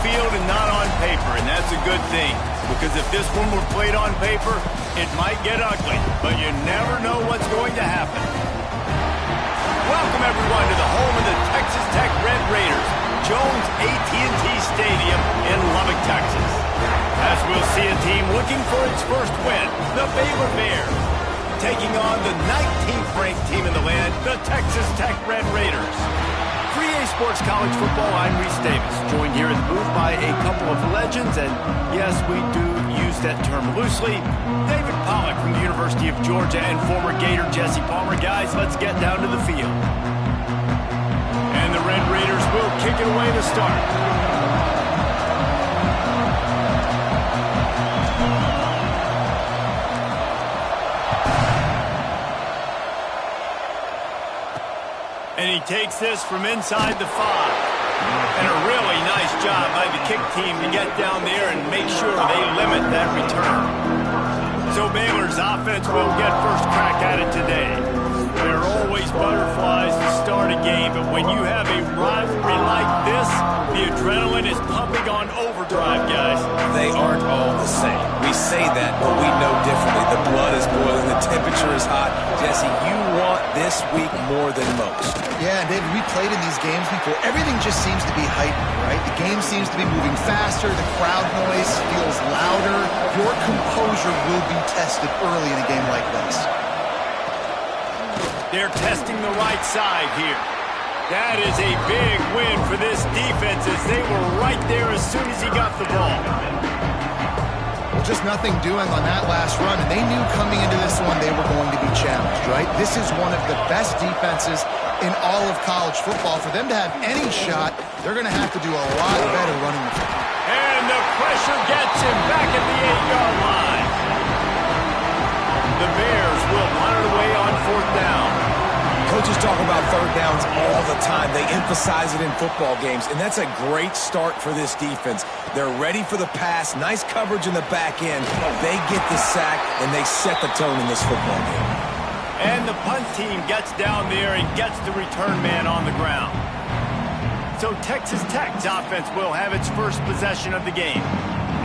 field and not on paper, and that's a good thing. Because if this one were played on paper, it might get ugly, but you never know what's going to happen. Welcome, everyone, to the home of the Texas Tech Red Raiders, Jones AT&T Stadium in Lubbock, Texas. As we'll see a team looking for its first win, the Baylor Bears, taking on the 19th ranked team in the land, the Texas Tech Red Raiders. For EA Sports College Football, I'm Reese Davis, joined here in the booth by a couple of legends, and yes, we do use that term loosely. David Pollack from the University of Georgia and former Gator Jesse Palmer. Guys, let's get down to the field. And the Red Raiders will kick it away to start. And he takes this from inside the 5. And a really nice job by the kick team to get down there and make sure they limit that return. So Baylor's offense will get first crack at it today. There are always butterflies to start a game, but when you have a rivalry like this, the adrenaline is pumping on overdrive, guys. They aren't all the same. We say that, but we know differently. The blood is boiling, the temperature is hot. Jesse, you want this week more than most. Yeah, David, we played in these games before. Everything just seems to be heightened, right? The game seems to be moving faster. The crowd noise feels louder. Your composure will be tested early in a game like this. They're testing the right side here. That is a big win for this defense as they were right there as soon as he got the ball. Well, just nothing doing on that last run, and they knew coming into this one they were going to be challenged, right? This is one of the best defenses in all of college football. For them to have any shot, they're going to have to do a lot better running the football. And the pressure gets him back at the 8-yard line. The Bears will punt it away on 4th down. Coaches talk about third downs all the time. They emphasize it in football games, and that's a great start for this defense. They're ready for the pass, nice coverage in the back end. They get the sack, and they set the tone in this football game. And the punt team gets down there and gets the return man on the ground. So Texas Tech's offense will have its first possession of the game.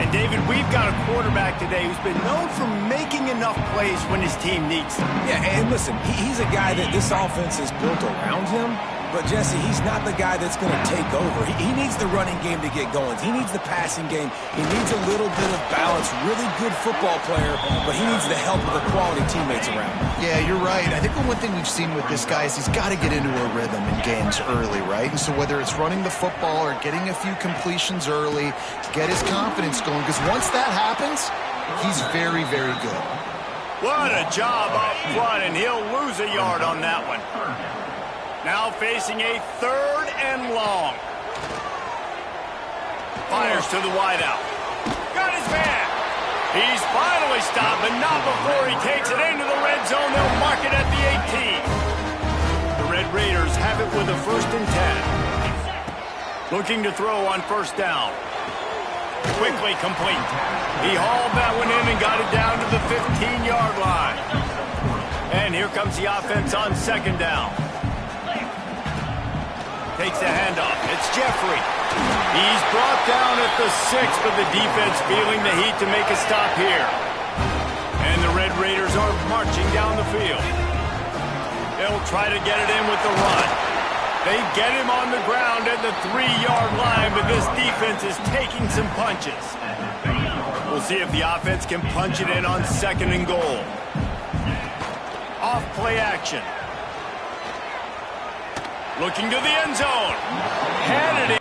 And David, we've got a quarterback today who's been known for making enough plays when his team needs them. Yeah, and listen, he's a guy that this offense is built around him. But, Jesse, he's not the guy that's going to take over. He needs the running game to get going. He needs the passing game. He needs a little bit of balance. Really good football player, but he needs the help of the quality teammates around him. Yeah, you're right. I think the one thing we've seen with this guy is he's got to get into a rhythm in games early, right? And so whether it's running the football or getting a few completions early to get his confidence going, because once that happens, he's very, very good. What a job up front, and he'll lose a yard on that one. Now facing a 3rd and long. Fires to the wideout. Got his man. He's finally stopped, but not before he takes it into the red zone. They'll mark it at the 18. The Red Raiders have it with a 1st and 10. Looking to throw on 1st down. Quickly complete. He hauled that one in and got it down to the 15-yard line. And here comes the offense on 2nd down. Takes the handoff. It's Jeffrey. He's brought down at the 6, but the defense feeling the heat to make a stop here. And the Red Raiders are marching down the field. They'll try to get it in with the run. They get him on the ground at the 3-yard line, but this defense is taking some punches. We'll see if the offense can punch it in on 2nd and goal. Off play action. Looking to the end zone. Had it in.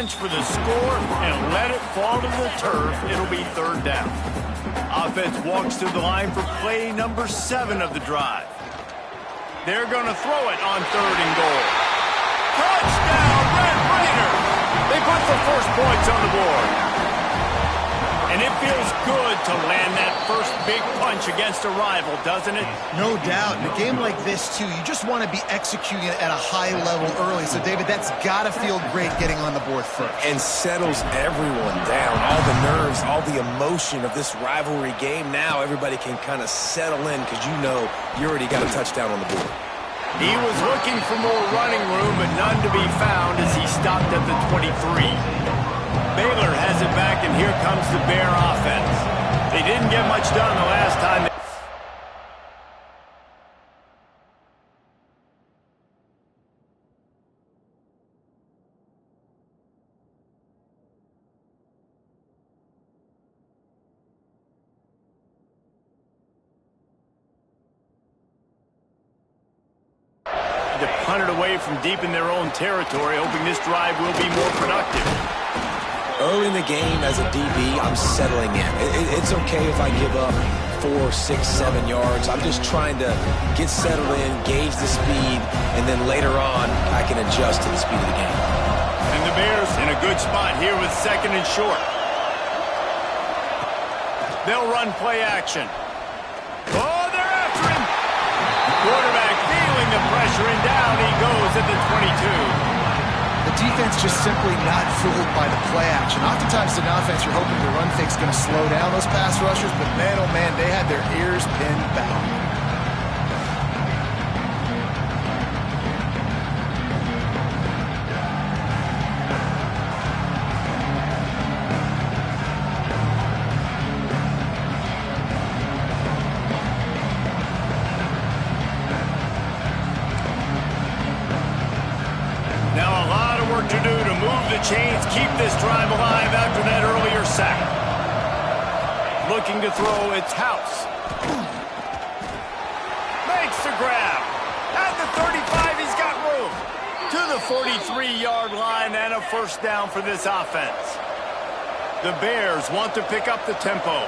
bench for the score and let it fall to the turf. It'll be third down. Offense walks to the line for play number 7 of the drive. They're going to throw it on 3rd and goal. Touchdown, Red Raiders! They put the first points on the board. And it feels good to land that first big punch against a rival, doesn't it? No doubt. In a game like this, too, you just want to be executing it at a high level early. So, David, that's got to feel great getting on the board first. And settles everyone down. All the nerves, all the emotion of this rivalry game. Now everybody can kind of settle in because you know you already got a touchdown on the board. He was looking for more running room, but none to be found as he stopped at the 23. Baylor has it back, and here comes the Bear offense. They didn't get much done the last time. To punt it away from deep in their own territory, hoping this drive will be more productive. Early in the game, as a DB, I'm settling in. It's okay if I give up 4, 6, 7 yards. I'm just trying to get settled in, gauge the speed, and then later on, I can adjust to the speed of the game. And the Bears in a good spot here with 2nd and short. They'll run play action. Oh, they're after him! Quarterback feeling the pressure, and down he goes at the 22. The defense just simply not fooled by the play action. Oftentimes, in offense, you're hoping the run fake's going to slow down those pass rushers, but man, oh man, they had their ears pinned back. To do to move the chains, keep this drive alive after that earlier sack. Looking to throw, it's House. Makes the grab. At the 35, he's got room. To the 43-yard line and a first down for this offense. The Bears want to pick up the tempo.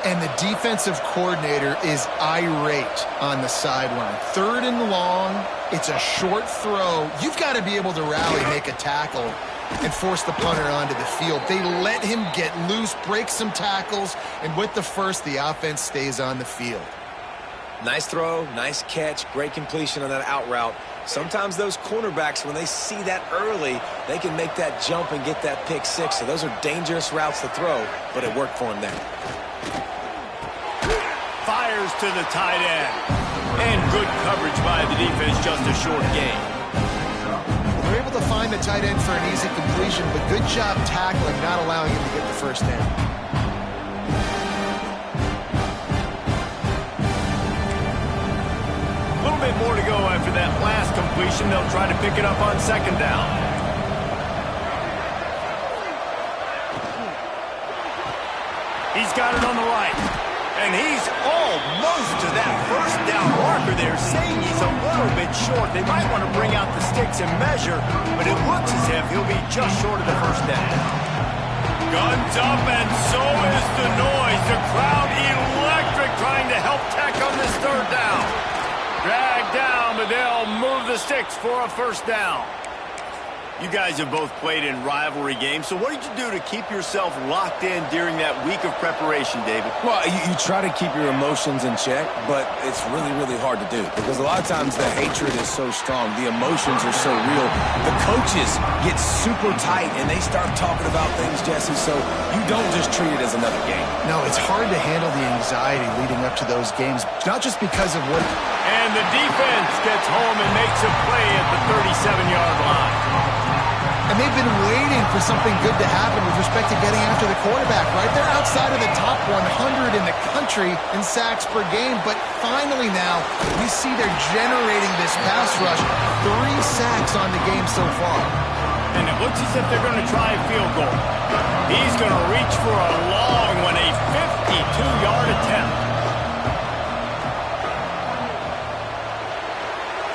And the defensive coordinator is irate on the sideline. 3rd and long. It's a short throw. You've got to be able to rally, make a tackle, and force the punter onto the field. They let him get loose, break some tackles, and with the first, the offense stays on the field. Nice throw, nice catch, great completion on that out route. Sometimes those cornerbacks, when they see that early, they can make that jump and get that pick 6. So those are dangerous routes to throw, but it worked for him there. Fires to the tight end. And good coverage by the defense, just a short gain. They're able to find the tight end for an easy completion, but good job tackling, not allowing him to get the first down. A little bit more to go after that last completion. They'll try to pick it up on 2nd down. He's got it on the right. And he's almost to that first down marker there, saying he's a little bit short. They might want to bring out the sticks and measure, but it looks as if he'll be just short of the first down. Guns up, and so is the noise. The crowd electric, trying to help tack on this 3rd down. Dragged down, but they'll move the sticks for a first down. You guys have both played in rivalry games, so what did you do to keep yourself locked in during that week of preparation, David? Well, you try to keep your emotions in check, but it's really, really hard to do because a lot of times the hatred is so strong. The emotions are so real. The coaches get super tight, and they start talking about things, Jesse, so you don't just treat it as another game. No, it's hard to handle the anxiety leading up to those games, not just because of what... And the defense gets home and makes a play at the 37-yard line. And they've been waiting for something good to happen with respect to getting after the quarterback, right? They're outside of the top 100 in the country in sacks per game, but finally now we see they're generating this pass rush. 3 sacks on the game so far. And it looks as if they're going to try a field goal. He's going to reach for a long one, a 52-yard attempt.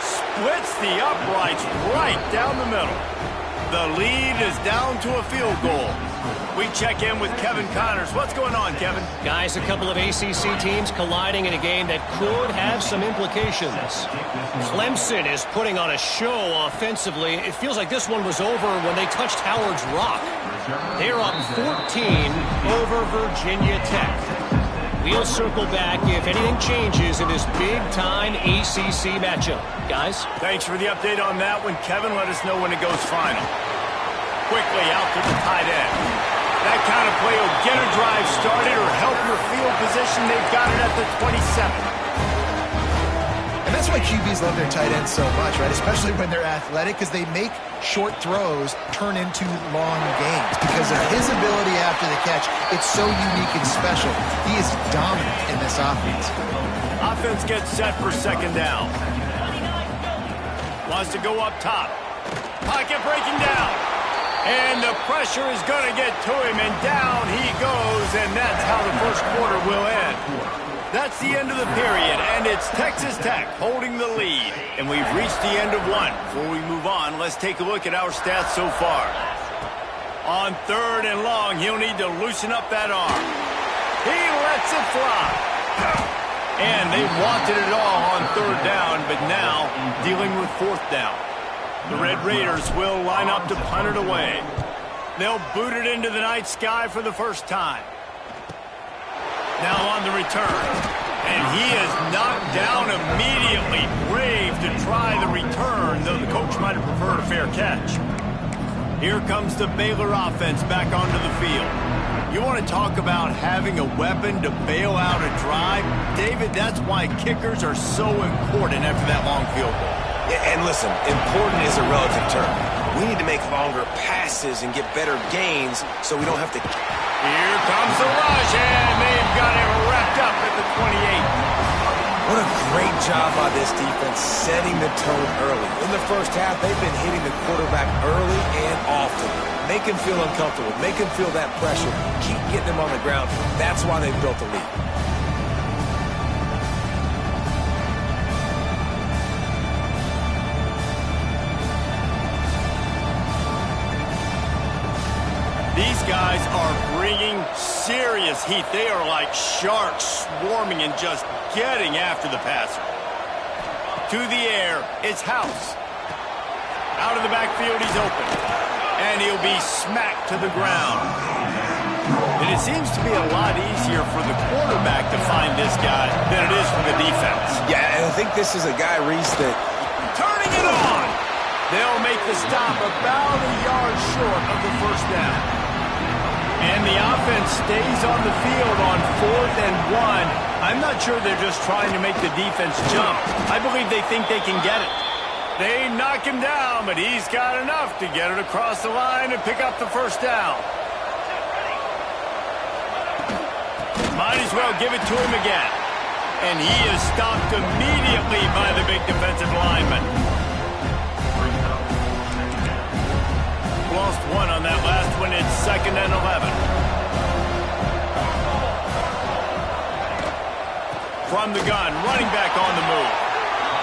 Splits the uprights right down the middle. The lead is down to a field goal. We check in with Kevin Connors. What's going on, Kevin? Guys, a couple of ACC teams colliding in a game that could have some implications. Clemson is putting on a show offensively. It feels like this one was over when they touched Howard's Rock. They're up 14 over Virginia Tech. We'll circle back if anything changes in this big-time ACC matchup. Guys? Thanks for the update on that one, Kevin. Let us know when it goes final. Quickly out to the tight end. That kind of play will get a drive started or help your field position. They've got it at the 27. And that's why QBs love their tight ends so much, right? Especially when they're athletic, because they make short throws turn into long games. Because of his ability after the catch, it's so unique and special. He is dominant in this offense. Offense gets set for second down. Wants to go up top. Pocket breaking down. And the pressure is going to get to him, and down he goes, and that's how the first quarter will end. That's the end of the period, and it's Texas Tech holding the lead. And we've reached the end of one. Before we move on, let's take a look at our stats so far. On 3rd and long, he'll need to loosen up that arm. He lets it fly. And they wanted it all on 3rd down, but now dealing with 4th down. The Red Raiders will line up to punt it away. They'll boot it into the night sky for the first time. Now on the return. And he is knocked down immediately. Brave to try the return, though the coach might have preferred a fair catch. Here comes the Baylor offense back onto the field. You want to talk about having a weapon to bail out a drive? David, that's why kickers are so important after that long field goal. Yeah, and listen, important is a relative term. We need to make longer passes and get better gains so we don't have to... Here comes the rush, and they've got him wrapped up at the 28. What a great job by this defense setting the tone early. In the first half, they've been hitting the quarterback early and often. Make him feel uncomfortable. Make him feel that pressure. Keep getting him on the ground. That's why they've built the lead. These guys are bringing serious heat. They are like sharks swarming and just getting after the passer. To the air, it's House. Out of the backfield, he's open. And he'll be smacked to the ground. And it seems to be a lot easier for the quarterback to find this guy than it is for the defense. Yeah, and I think this is a guy, Reese, that... Turning it on! They'll make the stop about a yard short of the first down. And the offense stays on the field on 4th and 1. I'm not sure they're just trying to make the defense jump. I believe they think they can get it. They knock him down, but he's got enough to get it across the line and pick up the first down. Might as well give it to him again. And he is stopped immediately by the big defensive lineman. Lost one on that last one. It's 2nd and 11. From the gun, running back on the move.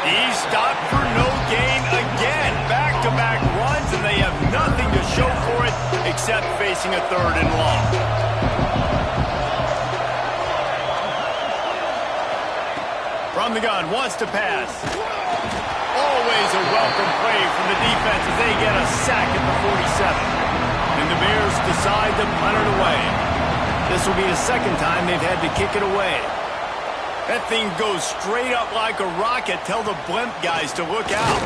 He's stopped for no gain again. Back-to-back runs, and they have nothing to show for it except facing a 3rd and long. From the gun, wants to pass. Always a welcome play from the defense as they get a sack at the 47. And the Bears decide to punt it away. This will be the 2nd time they've had to kick it away. That thing goes straight up like a rocket. Tell the blimp guys to look out.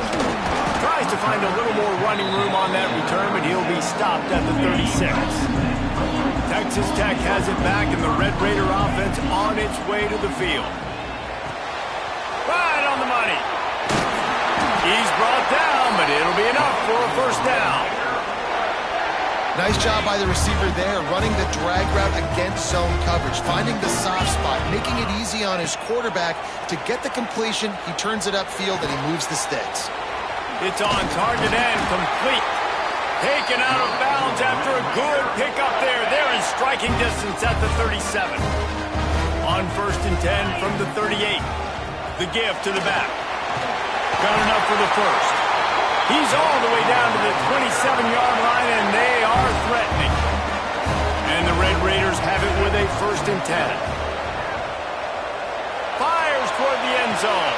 Tries to find a little more running room on that return, but he'll be stopped at the 36. Texas Tech has it back, and the Red Raider offense on its way to the field. Right on the money. He's brought down, but it'll be enough for a first down. Nice job by the receiver there, running the drag route against zone coverage, finding the soft spot, making it easy on his quarterback to get the completion. He turns it upfield, and he moves the sticks. It's on target and complete. Taken out of bounds after a good pickup there. They're in striking distance at the 37. On 1st and 10 from the 38. The give to the back. Got enough for the first. He's all the way down to the 27-yard line, and they are threatening. And the Red Raiders have it with a 1st and 10. Fires toward the end zone.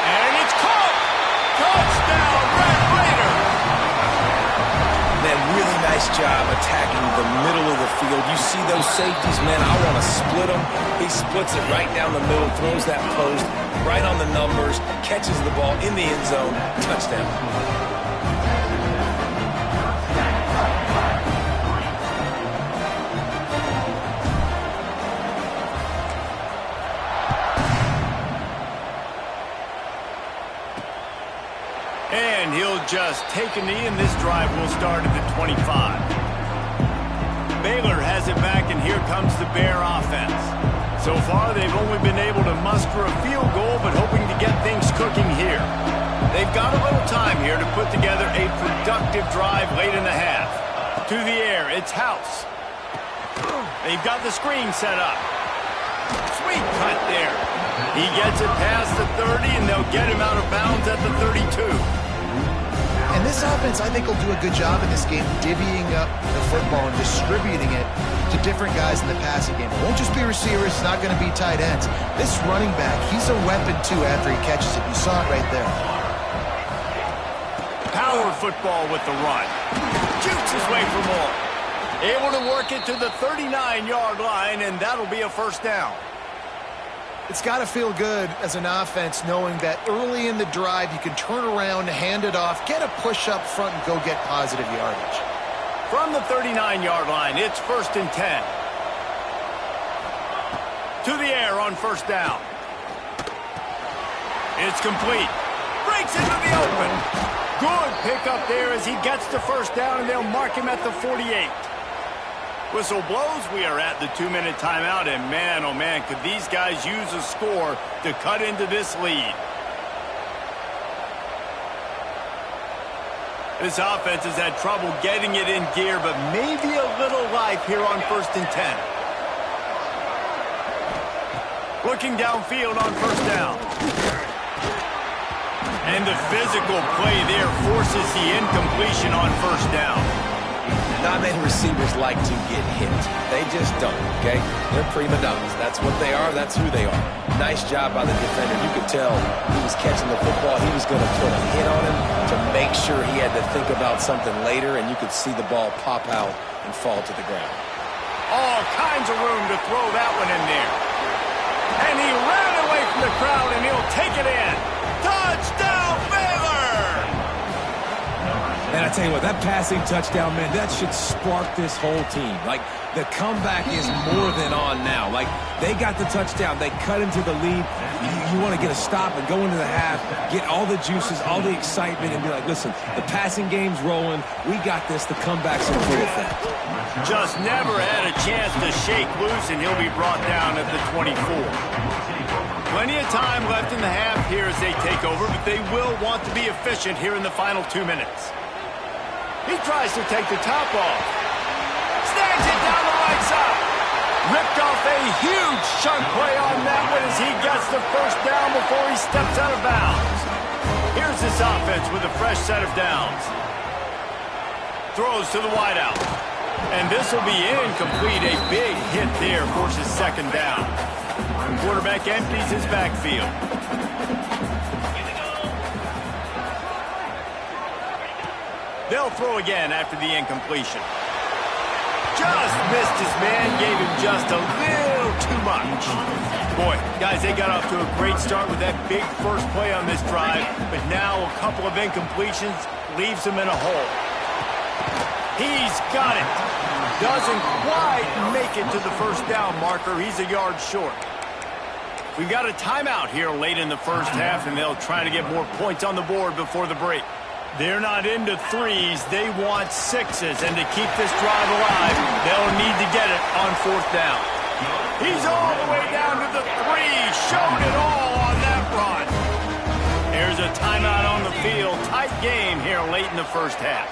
And it's caught! Touchdown, Red Raiders! Man, really nice job attacking the middle of the field. You see those safeties, man, I want to split them. He splits it right down the middle, throws that post right on the numbers, catches the ball in the end zone, touchdown. And he'll just take a knee, and this drive will start at the 25. Baylor has it back, and here comes the Bear offense. So far, they've only been able to muster a field goal, but hoping to get things cooking here. They've got a little time here to put together a productive drive late in the half. To the air, it's House. They've got the screen set up. Sweet cut there. He gets it past the 30, and they'll get him out of bounds at the 32. And this offense, I think, will do a good job in this game divvying up the football and distributing it to different guys in the passing game. It won't just be receivers. It's not going to be tight ends. This running back, he's a weapon, too, after he catches it. You saw it right there. Power football with the run. Shoots his way for more. Able to work it to the 39-yard line, and that'll be a 1st down. It's got to feel good as an offense knowing that early in the drive you can turn around, hand it off, get a push up front, and go get positive yardage. From the 39-yard line, it's 1st and 10. To the air on 1st down. It's complete. Breaks into the open. Good pickup there as he gets the 1st down, and they'll mark him at the 48. Whistle blows. We are at the 2-minute timeout, and man, oh man, could these guys use a score to cut into this lead. This offense has had trouble getting it in gear, but maybe a little life here on 1st and 10. Looking downfield on 1st down. And the physical play there forces the incompletion on 1st down. Not many receivers like to get hit. They just don't, okay? They're prima donnas. That's what they are. That's who they are. Nice job by the defender. You could tell he was catching the football. He was going to put a hit on him to make sure he had to think about something later, and you could see the ball pop out and fall to the ground. All kinds of room to throw that one in there. And he ran away from the crowd, and he'll take it in. Touchdown, Baylor! And I tell you what, that passing touchdown, man, that should spark this whole team. Like, the comeback is more than on now. Like, they got the touchdown. They cut into the lead. You want to get a stop and go into the half, get all the juices, all the excitement, and be like, listen, the passing game's rolling. We got this. The comeback's in full effect. Just never had a chance to shake loose, and he'll be brought down at the 24. Plenty of time left in the half here as they take over, but they will want to be efficient here in the final 2 minutes. He tries to take the top off. Snags it down the right side. Ripped off a huge chunk play on that one as he gets the 1st down before he steps out of bounds. Here's this offense with a fresh set of downs. Throws to the wideout. And this will be incomplete. A big hit there forces 2nd down. Quarterback empties his backfield. They'll throw again after the incompletion. Just missed his man, gave him just a little too much. Boy, guys, they got off to a great start with that big first play on this drive, but now a couple of incompletions leaves him in a hole. He's got it. Doesn't quite make it to the 1st down marker. He's a yard short. We've got a timeout here late in the 1st half, and they'll try to get more points on the board before the break. They're not into 3s. They want 6s. And to keep this drive alive, they'll need to get it on 4th down. He's all the way down to the 3. Showed it all on that run. There's a timeout on the field. Tight game here late in the 1st half.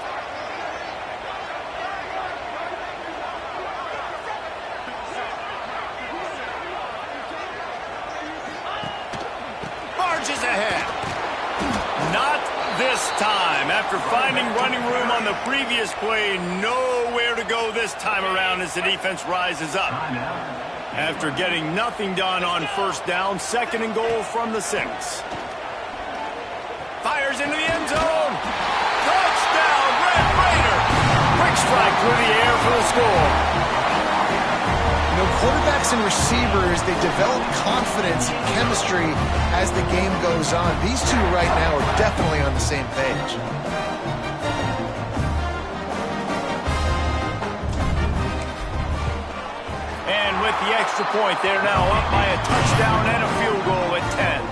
Marches ahead. Not this time. After finding running room on the previous play, nowhere to go this time around as the defense rises up. After getting nothing done on first down, 2nd and goal from the 6. Fires into the end zone. Touchdown, Red Raider. Quick strike through the air for the score. You know, quarterbacks and receivers, they develop confidence and chemistry as the game goes on. These two right now are definitely on the same page. And with the extra point, they're now up by a touchdown and a field goal at 10.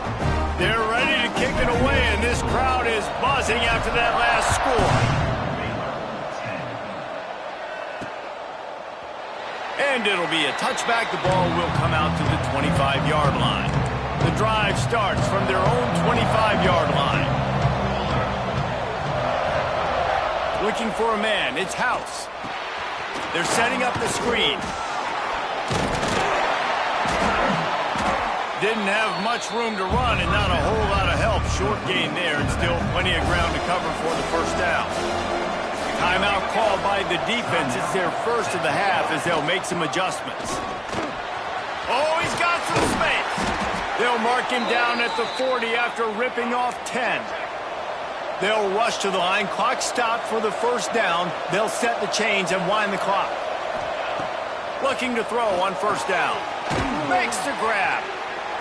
They're ready to kick it away, and this crowd is buzzing after that last score. And it'll be a touchback. The ball will come out to the 25-yard line. The drive starts from their own 25-yard line. Looking for a man. It's House. They're setting up the screen. Didn't have much room to run and not a whole lot of help. Short gain there and still plenty of ground to cover for the first down. Timeout called by the defense. It's their first of the half as they'll make some adjustments. Oh, he's got some space. They'll mark him down at the 40 after ripping off 10. They'll rush to the line. Clock stopped for the first down. They'll set the chains and wind the clock. Looking to throw on first down. Makes the grab.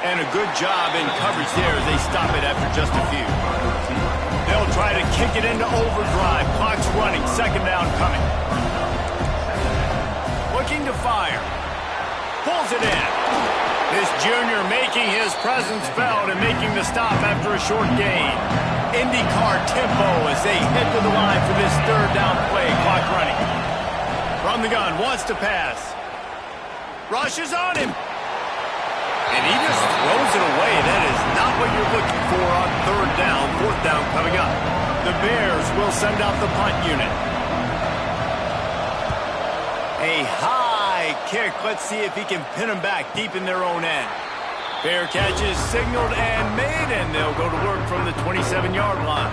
And a good job in coverage there as they stop it after just a few. They'll try to kick it into overdrive. Clock's running. 2nd down coming. Looking to fire. Pulls it in. This junior making his presence felt and making the stop after a short gain. IndyCar tempo as they head to the line for this 3rd down play. Clock running. From the gun. Wants to pass. Rushes on him. And he just throws it away. That is not what you're looking for on 3rd down. 4th down coming up. The Bears will send out the punt unit. A high kick. Let's see if he can pin them back deep in their own end. Fair catch is signaled and made, and they'll go to work from the 27-yard line.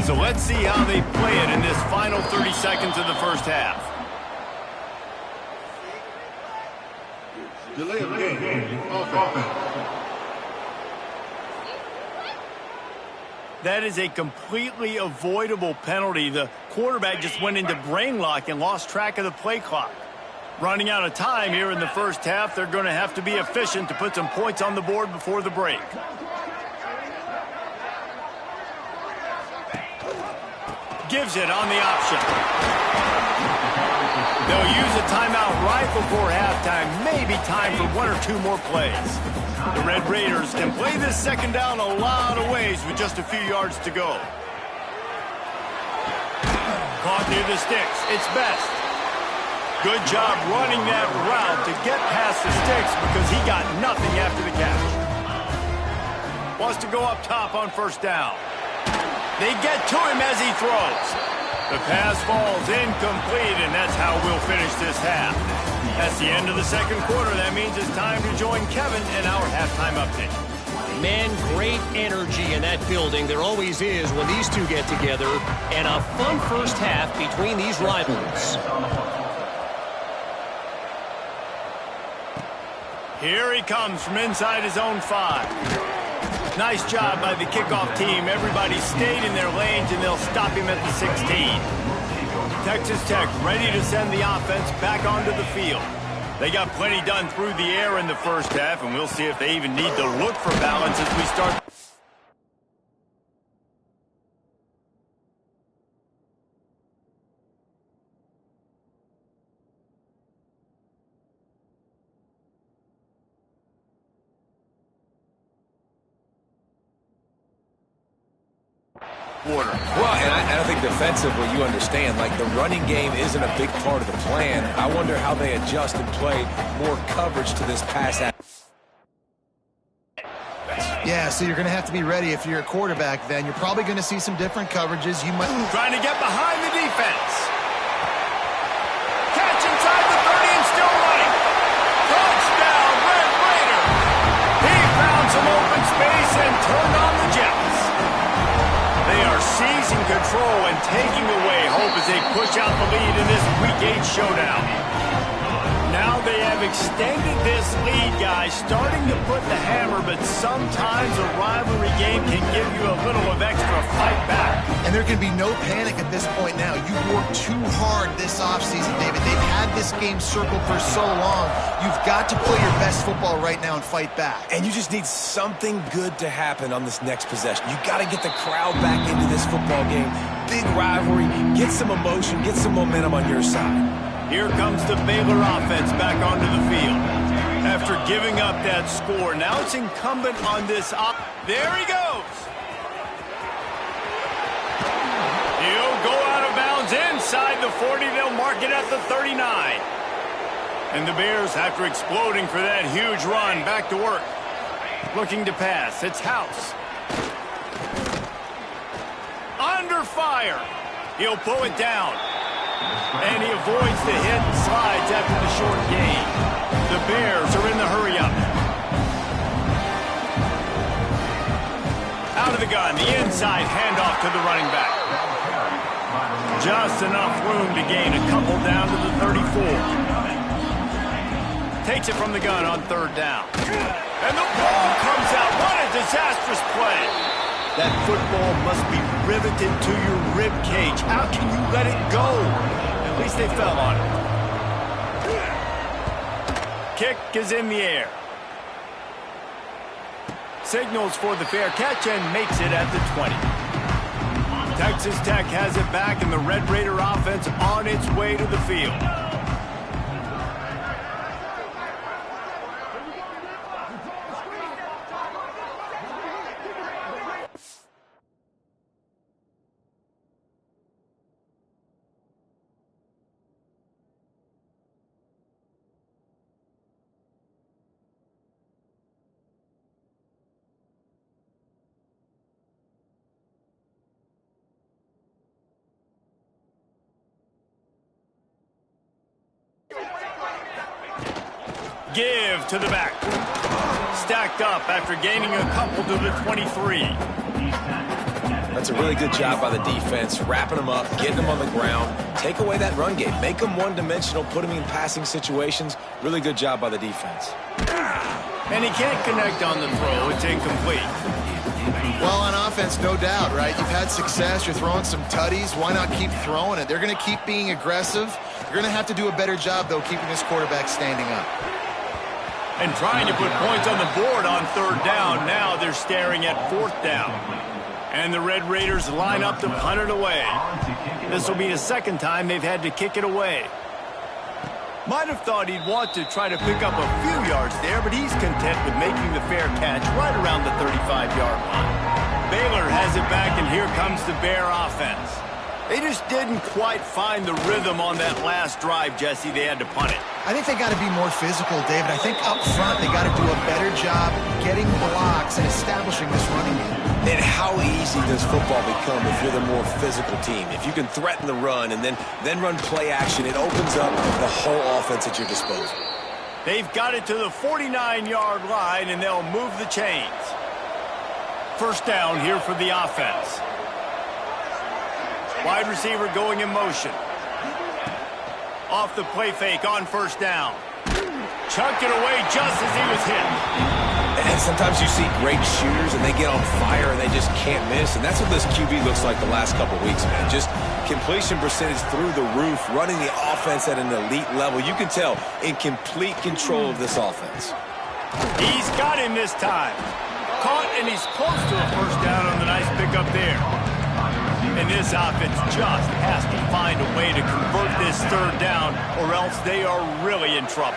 So let's see how they play it in this final 30 seconds of the first half. Delay of game. Offense. That is a completely avoidable penalty. The quarterback just went into brain lock and lost track of the play clock. Running out of time here in the first half, they're going to have to be efficient to put some points on the board before the break. Gives it on the option. They'll use a timeout right before halftime. Maybe time for 1 or 2 more plays. The Red Raiders can play this 2nd down a lot of ways with just a few yards to go. Caught near the sticks. It's Best. Good job running that route to get past the sticks because he got nothing after the catch. Wants to go up top on first down. They get to him as he throws. The pass falls incomplete, and that's how we'll finish this half. That's the end of the 2nd quarter. That means it's time to join Kevin in our halftime update. Man, great energy in that building. There always is when these two get together. And a fun first half between these rivals. Here he comes from inside his own 5. Nice job by the kickoff team. Everybody stayed in their lanes, and they'll stop him at the 16. Texas Tech ready to send the offense back onto the field. They got plenty done through the air in the first half, and we'll see if they even need to look for balance as we start. Well, and I think defensively, you understand, like the running game isn't a big part of the plan. I wonder how they adjust and play more coverage to this pass. Yeah, so you're going to have to be ready if you're a quarterback then. You're probably going to see some different coverages. You might... Trying to get behind the defense. Catch inside the 30 and still running. Touchdown, Red Raider. He found some open space and turned on the Jets. They are seizing control and taking away hope as they push out the lead in this Week 8 showdown. Now they have extended this lead, guys, starting to put the hammer, but sometimes a rivalry game can give you a little of extra fight back. And there can be no panic at this point now. You've worked too hard this offseason, David. They've had this game circled for so long. You've got to play your best football right now and fight back. And you just need something good to happen on this next possession. You got to get the crowd back into this football game. Big rivalry, get some emotion, get some momentum on your side. Here comes the Baylor offense back onto the field. After giving up that score, now it's incumbent on this There he goes. He'll go out of bounds inside the 40. They'll mark it at the 39. And the Bears, after exploding for that huge run, back to work. Looking to pass. It's House. Under fire. He'll pull it down. And he avoids the hit and slides after the short gain. The Bears are in the hurry-up. Out of the gun, the inside handoff to the running back. Just enough room to gain a couple down to the 34. Takes it from the gun on third down. And the ball comes out. What a disastrous play. That football must be riveted to your rib cage. How can you let it go? At least they fell on it. Kick is in the air. Signals for the fair catch and makes it at the 20. Texas Tech has it back, and the Red Raider offense on its way to the field. Give to the back. Stacked up after gaining a couple to the 23. That's a really good job by the defense, wrapping them up, getting them on the ground. Take away that run game. Make them one-dimensional, put them in passing situations. Really good job by the defense. And he can't connect on the throw. It's incomplete. Well, on offense, no doubt, right? You've had success. You're throwing some tutties. Why not keep throwing it? They're going to keep being aggressive. You're going to have to do a better job, though, keeping this quarterback standing up. And trying to put points on the board on third down. Now they're staring at fourth down. And the Red Raiders line up to punt it away. This will be the second time they've had to kick it away. Might have thought he'd want to try to pick up a few yards there, but he's content with making the fair catch right around the 35-yard line. Baylor has it back, and here comes the Bear offense. They just didn't quite find the rhythm on that last drive, Jesse. They had to punt it. I think they got to be more physical, David. I think up front they got to do a better job getting blocks and establishing this running game. And how easy does football become if you're the more physical team? If you can threaten the run and then run play action, it opens up the whole offense at your disposal. They've got it to the 49-yard line, and they'll move the chains. First down here for the offense. Wide receiver going in motion. Off the play fake on first down. Chucked it away just as he was hit. And sometimes you see great shooters and they get on fire and they just can't miss. And that's what this QB looks like the last couple weeks, man. Just completion percentage through the roof, running the offense at an elite level. You can tell in complete control of this offense. He's got him this time. Caught, and he's close to a first down on the nice pickup there. And this offense just has to find a way to convert this third down, or else they are really in trouble.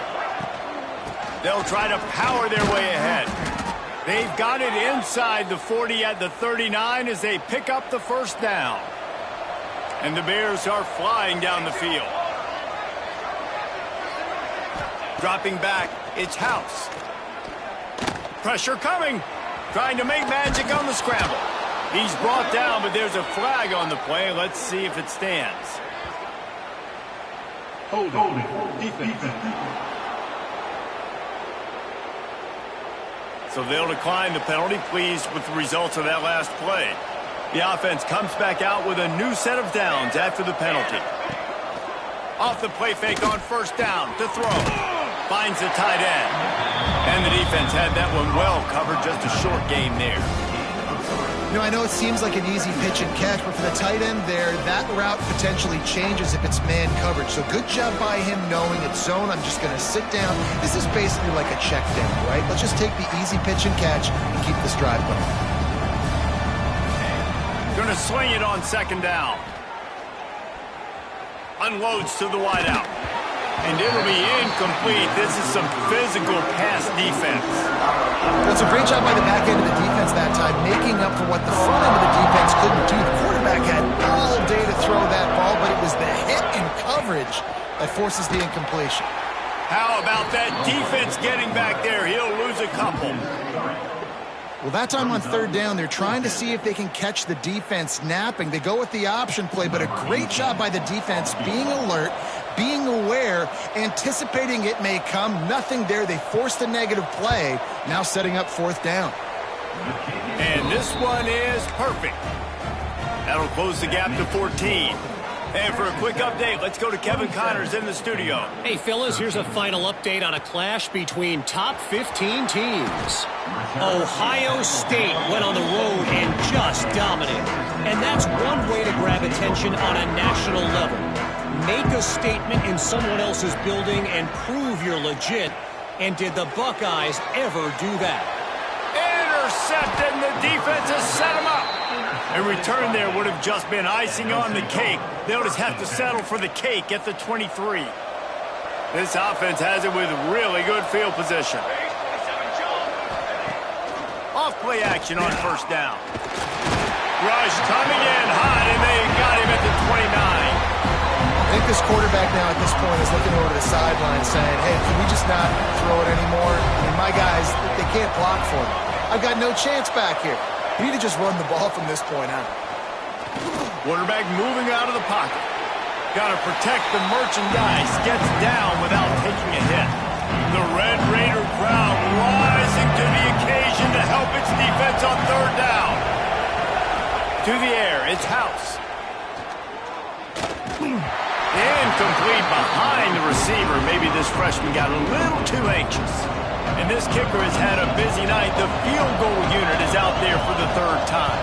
They'll try to power their way ahead. They've got it inside the 40 at the 39 as they pick up the first down. And the Bears are flying down the field. Dropping back, it's House. Pressure coming. Trying to make magic on the scramble. He's brought down, but there's a flag on the play. Let's see if it stands. Holding. Defense. So they'll decline the penalty, pleased with the results of that last play. The offense comes back out with a new set of downs after the penalty. Off the play fake on first down to throw. Finds the tight end. And the defense had that one well covered, just a short game there. You know, I know it seems like an easy pitch and catch, but for the tight end there, that route potentially changes if it's man coverage. So good job by him knowing it's zone. I'm just going to sit down. This is basically like a check down, right? Let's just take the easy pitch and catch and keep this drive going. Going to swing it on second down. Unloads to the wideout. And it'll be incomplete. This is some physical pass defense. That's a great job by the back end of the defense that time, making up for what the front end of the defense couldn't do. The quarterback had all day to throw that ball, but it was the hit and coverage that forces the incompletion. How about that defense getting back there? He'll lose a couple. Well, that time on third down, they're trying to see if they can catch the defense napping. They go with the option play, but a great job by the defense being alert, being aware, anticipating it may come. Nothing there. They forced a negative play, now setting up fourth down. And this one is perfect. That'll close the gap to 14. And for a quick update, let's go to Kevin Connors in the studio. Hey, fellas, here's a final update on a clash between top 15 teams. Ohio State went on the road and just dominated. And that's one way to grab attention on a national level. Make a statement in someone else's building and prove you're legit. And did the Buckeyes ever do that? Intercepted, and the defense has set him up. A return there would have just been icing on the cake. They'll just have to settle for the cake at the 23. This offense has it with really good field position. Off play action on first down. Rush coming in hot, and they got him at the 29. I think this quarterback now at this point is looking over to the sideline saying, hey, can we just not throw it anymore? I mean, my guys, they can't block for me. I've got no chance back here. You need to just run the ball from this point on. Quarterback moving out of the pocket. Got to protect the merchandise. Gets down without taking a hit. The Red Raider crowd rising to the occasion to help its defense on third down. To the air, it's House. Incomplete behind the receiver. Maybe this freshman got a little too anxious. And this kicker has had a busy night. The field goal unit is out there for the third time.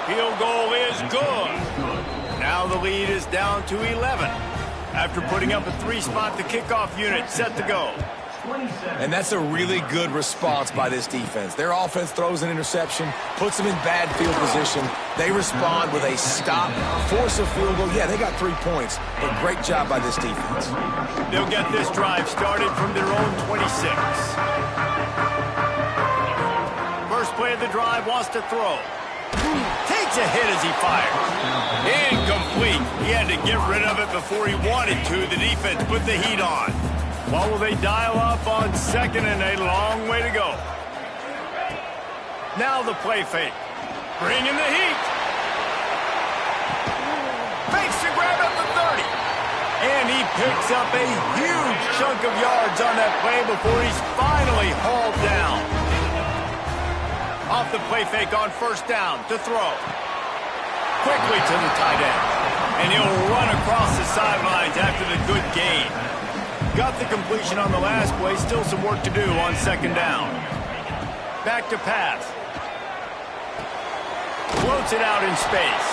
Field goal is good. Now the lead is down to 11. After putting up a 3-spot, the kickoff unit set to go. And that's a really good response by this defense. Their offense throws an interception, puts them in bad field position. They respond with a stop, force a field goal. Yeah, they got 3 points, but great job by this defense. They'll get this drive started from their own 26. First play of the drive, wants to throw. Takes a hit as he fires. Incomplete. He had to get rid of it before he wanted to. The defense put the heat on. What will they dial up on second, and a long way to go. Now the play fake. Bring in the heat. Fakes to grab at the 30. And he picks up a huge chunk of yards on that play before he's finally hauled down. Off the play fake on first down to throw. Quickly to the tight end. And he'll run across the sidelines after the good gain. Got the completion on the last play. Still some work to do on second down. Back to pass. Floats it out in space.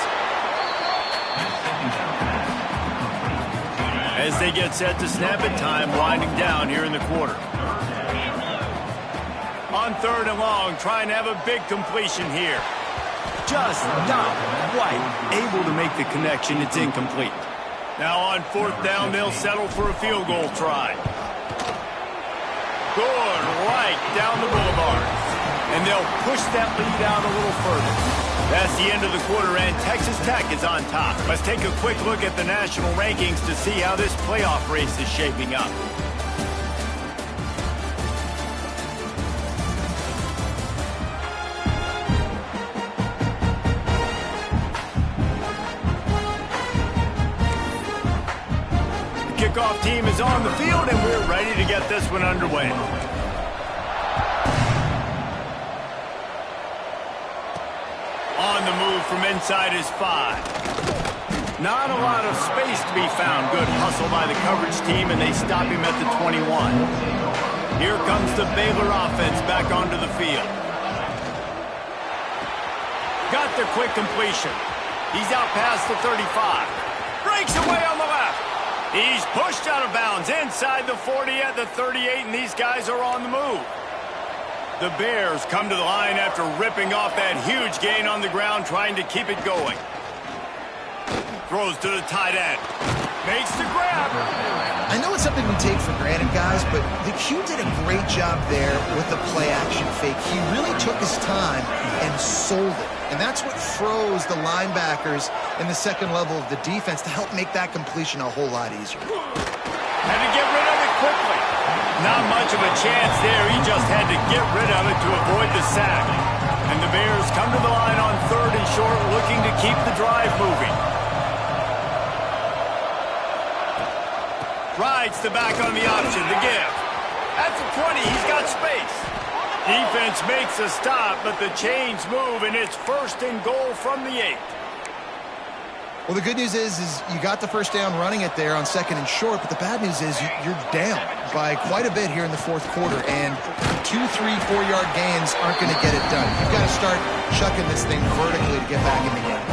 As they get set to snap it, time winding down here in the quarter. On third and long, trying to have a big completion here. Just not quite able to make the connection. It's incomplete. Now on fourth down, they'll settle for a field goal try. Good right down the boulevard. And they'll push that lead out a little further. That's the end of the quarter, and Texas Tech is on top. Let's take a quick look at the national rankings to see how this playoff race is shaping up. kickoff team is on the field, and we're ready to get this one underway. On the move from inside his 5. Not a lot of space to be found. Good hustle by the coverage team, and they stop him at the 21. Here comes the Baylor offense back onto the field. Got the quick completion. He's out past the 35. Breaks away on the left. He's pushed out of bounds inside the 40 at the 38, and these guys are on the move. The Bears come to the line after ripping off that huge gain on the ground, trying to keep it going. Throws to the tight end. Makes the grab. I know it's something we take for granted, guys, but the Q did a great job there with the play-action fake. He really took his time and sold it. And that's what froze the linebackers in the second level of the defense to help make that completion a whole lot easier. Had to get rid of it quickly. Not much of a chance there. He just had to get rid of it to avoid the sack. And the Bears come to the line on 3rd and short, looking to keep the drive moving. Rides the back on the option, the give. At the 20, he's got space. Defense makes a stop, but the chains move, and it's 1st and goal from the 8. Well, the good news is you got the first down running it there on 2nd and short, but the bad news is you're down by quite a bit here in the 4th quarter, and 2, 3, 4-yard gains aren't going to get it done. You've got to start chucking this thing vertically to get back in the game.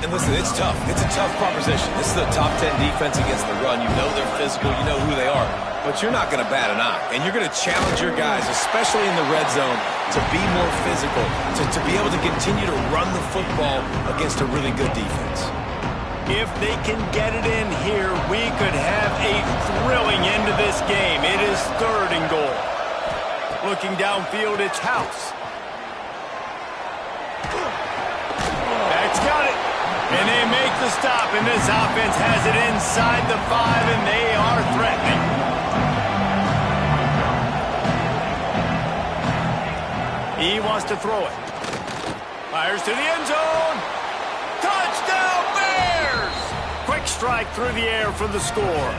And listen, it's tough. It's a tough proposition. This is a top 10 defense against the run. You know they're physical. You know who they are. But you're not going to bat an eye. And you're going to challenge your guys, especially in the red zone, to be more physical, to be able to continue to run the football against a really good defense. If they can get it in here, we could have a thrilling end to this game. It is 3rd and goal. Looking downfield, it's House. That's got it. And they make the stop, and this offense has it inside the 5, and they are threatening. He wants to throw it. Fires to the end zone. Touchdown, Bears! Quick strike through the air for the score.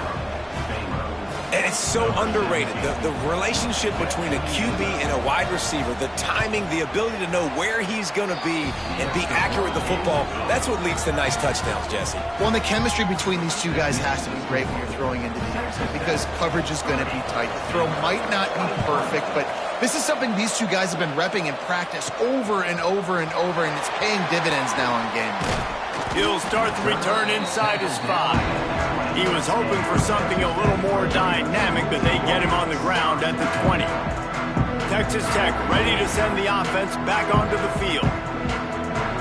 And it's so underrated. The relationship between a QB and a wide receiver, the timing, the ability to know where he's going to be and be accurate with the football, that's what leads to nice touchdowns, Jesse. Well, and the chemistry between these two guys has to be great when you're throwing into the end zone because coverage is going to be tight. The throw might not be perfect, but this is something these two guys have been repping in practice over and over and over, and it's paying dividends now on game day. He'll start the return inside his 5. He was hoping for something a little more dynamic, but they get him on the ground at the 20. Texas Tech ready to send the offense back onto the field.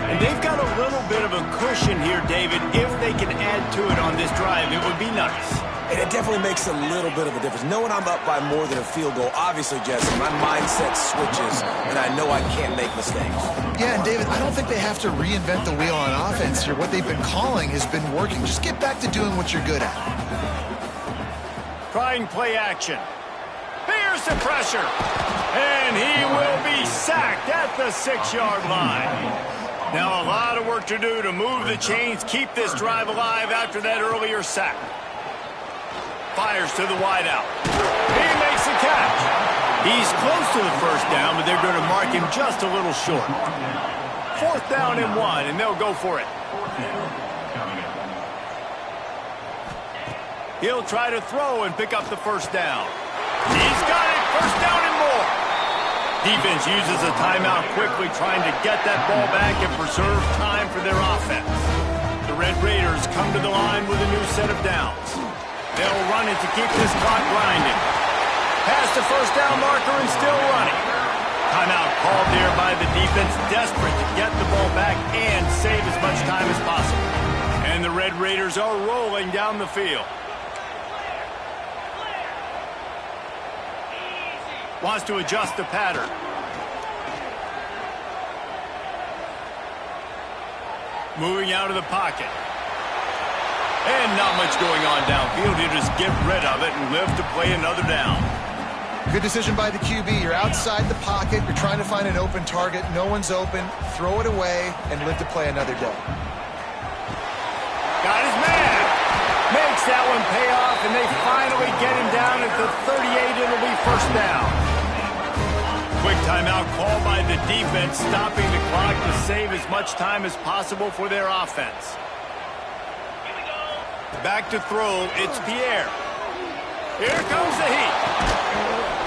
And they've got a little bit of a cushion here, David. If they can add to it on this drive, it would be nice. And it definitely makes a little bit of a difference. Knowing I'm up by more than a field goal, obviously, Jesse, my mindset switches, and I know I can't make mistakes. Yeah, and David, I don't think they have to reinvent the wheel on offense here. What they've been calling has been working. Just get back to doing what you're good at. Trying play action. Here's the pressure. And he will be sacked at the 6-yard line. Now a lot of work to do to move the chains, keep this drive alive after that earlier sack. Fires to the wideout. He makes the catch. He's close to the first down, but they're going to mark him just a little short. 4th down and 1, and they'll go for it. He'll try to throw and pick up the first down. He's got it. First down and more. Defense uses a timeout quickly, trying to get that ball back and preserve time for their offense. The Red Raiders come to the line with a new set of downs. They'll run it to keep this clock grinding. Past the first down marker and still running. Timeout called there by the defense, desperate to get the ball back and save as much time as possible. And the Red Raiders are rolling down the field. Wants to adjust the pattern. Moving out of the pocket. And not much going on downfield. You just get rid of it and live to play another down. Good decision by the QB. You're outside the pocket. You're trying to find an open target. No one's open. Throw it away and live to play another day. Got his man. Makes that one pay and they finally get him down at the 38. It'll be first down. Quick timeout called by the defense, stopping the clock to save as much time as possible for their offense. Back to throw, it's Pierre. Here comes the heat.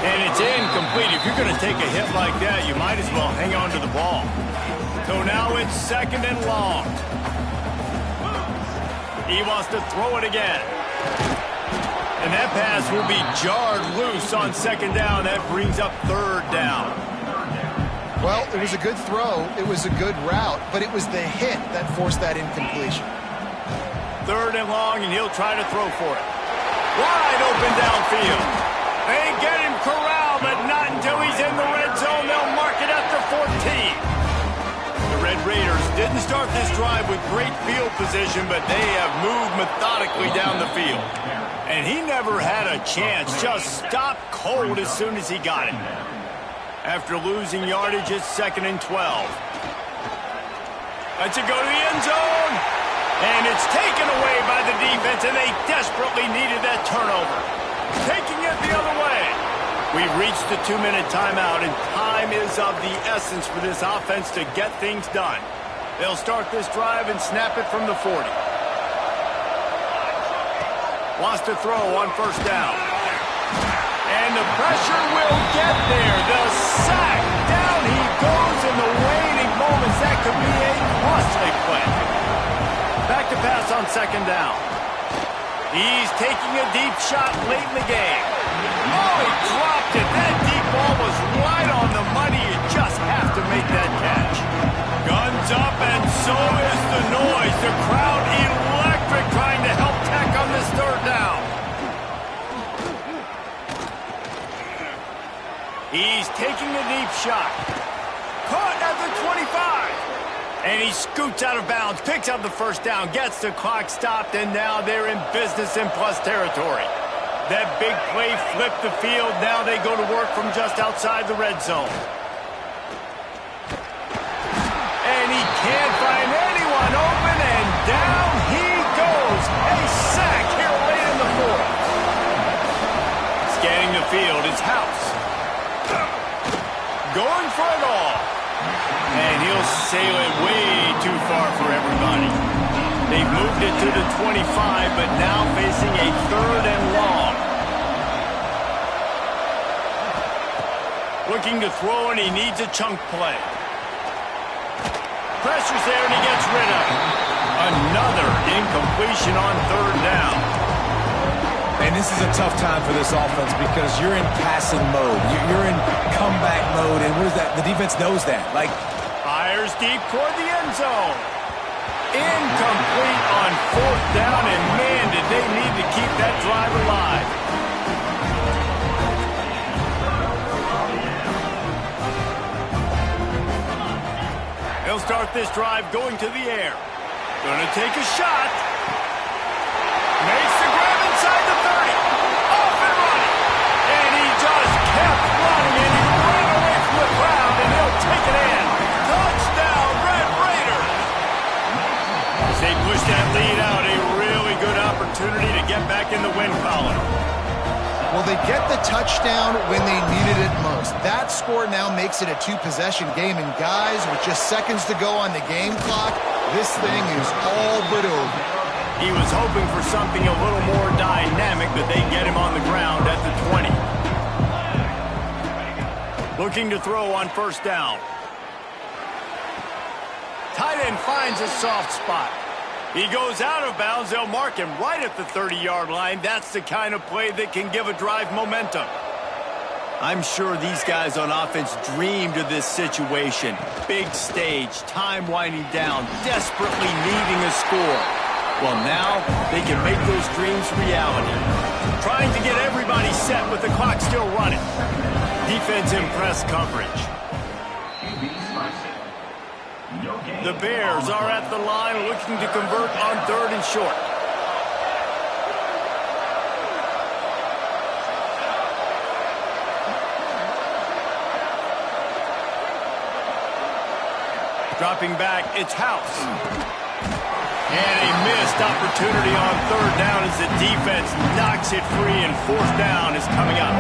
And it's incomplete. If you're going to take a hit like that, you might as well hang on to the ball. So now it's second and long. He wants to throw it again. And that pass will be jarred loose on second down. That brings up third down. Well, it was a good throw. It was a good route, but it was the hit that forced that incompletion. Third and long, and he'll try to throw for it. Wide open downfield. They get him corralled, but not until he's in the red zone. They'll mark it at the 14. The Red Raiders didn't start this drive with great field position, but they have moved methodically down the field. And he never had a chance. Just stopped cold as soon as he got it. After losing yardage, it's second and 12. Lets it go to the end zone. And it's taken away by the defense, and they desperately needed that turnover. Taking it the other way. We've reached the 2-minute timeout, and time is of the essence for this offense to get things done. They'll start this drive and snap it from the 40. Wants to throw on first down. And the pressure will get there. The sack. Down he goes in the waning moments. That could be a costly play. Back to pass on second down. He's taking a deep shot late in the game. Oh, he dropped it. That deep ball was right on the money. You just have to make that catch. Guns up, and so is the noise. The crowd electric, trying to help Tech on this third down. He's taking a deep shot. Caught at the 25. And he scoots out of bounds, picks up the first down, gets the clock stopped, and now they're in business in plus territory. That big play flipped the field. Now they go to work from just outside the red zone. And he can't find anyone open, and down he goes. A sack here late in the fourth. Scanning the field, it's House. Going for it all. And he'll sail it way too far for everybody. They've moved it to the 25, but now facing a third and long. Looking to throw, and he needs a chunk play. Pressure's there, and he gets rid of it. Another incompletion on third down. And this is a tough time for this offense because you're in passing mode. You're in comeback mode, and what is that? The defense knows that. Like, fires deep toward the end zone. Incomplete on fourth down, and man, did they need to keep that drive alive. They'll start this drive going to the air. Gonna take a shot. Makes the grab inside the 30. Off and running. And he just kept running, and he ran away from the crowd, and he'll take it in. Touchdown, Red Raiders. As they push that lead out, a really good opportunity to get back in the win column. Well, they get the touchdown when they needed it most. That score now makes it a two-possession game, and guys, with just seconds to go on the game clock, this thing is all but over. He was hoping for something a little more dynamic, but they get him on the ground at the 20. Looking to throw on first down. Tight end finds a soft spot. He goes out of bounds. They'll mark him right at the 30-yard line. That's the kind of play that can give a drive momentum. I'm sure these guys on offense dreamed of this situation. Big stage, time winding down, desperately needing a score. Well, now they can make those dreams reality. Trying to get everybody set with the clock still running. Defense in press coverage. The Bears are at the line looking to convert on third and short. Dropping back, it's House. And a missed opportunity on third down as the defense knocks it free, and fourth down is coming up.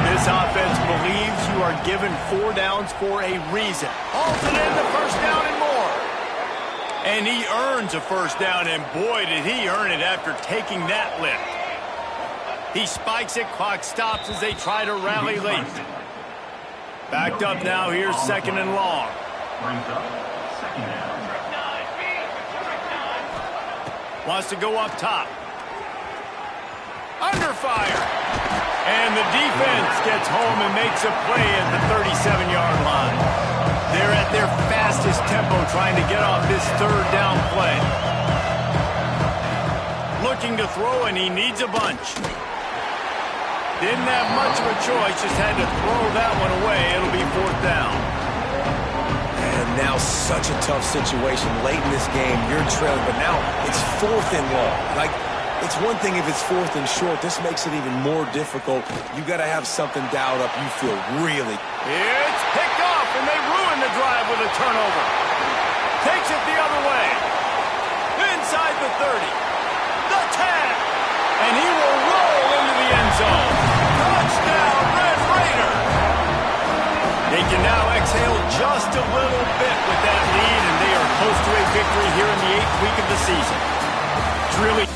This offense believes you are given 4 downs for a reason. Halted in the first down and more. And he earns a first down, and boy, did he earn it after taking that lift. He spikes it, clock stops as they try to rally late. Backed up now, here's second and long. Brings up second down. Wants to go up top. Under fire. And the defense gets home and makes a play at the 37-yard line. They're at their fastest tempo trying to get off this third down play. Looking to throw, and he needs a bunch. Didn't have much of a choice, just had to throw that one away. It'll be fourth down. And now such a tough situation. Late in this game, you're trailing, but now it's fourth and long. Like, it's one thing if it's fourth and short. This makes it even more difficult. You got to have something dialed up. You feel really. It's picked off, and they ruin the drive with a turnover. Takes it the other way. Inside the 30. The 10. And he will roll into the end zone. Touchdown, Red Raider. They can now exhale just a little bit with that lead, and they are close to a victory here in the 8th week of the season. It's really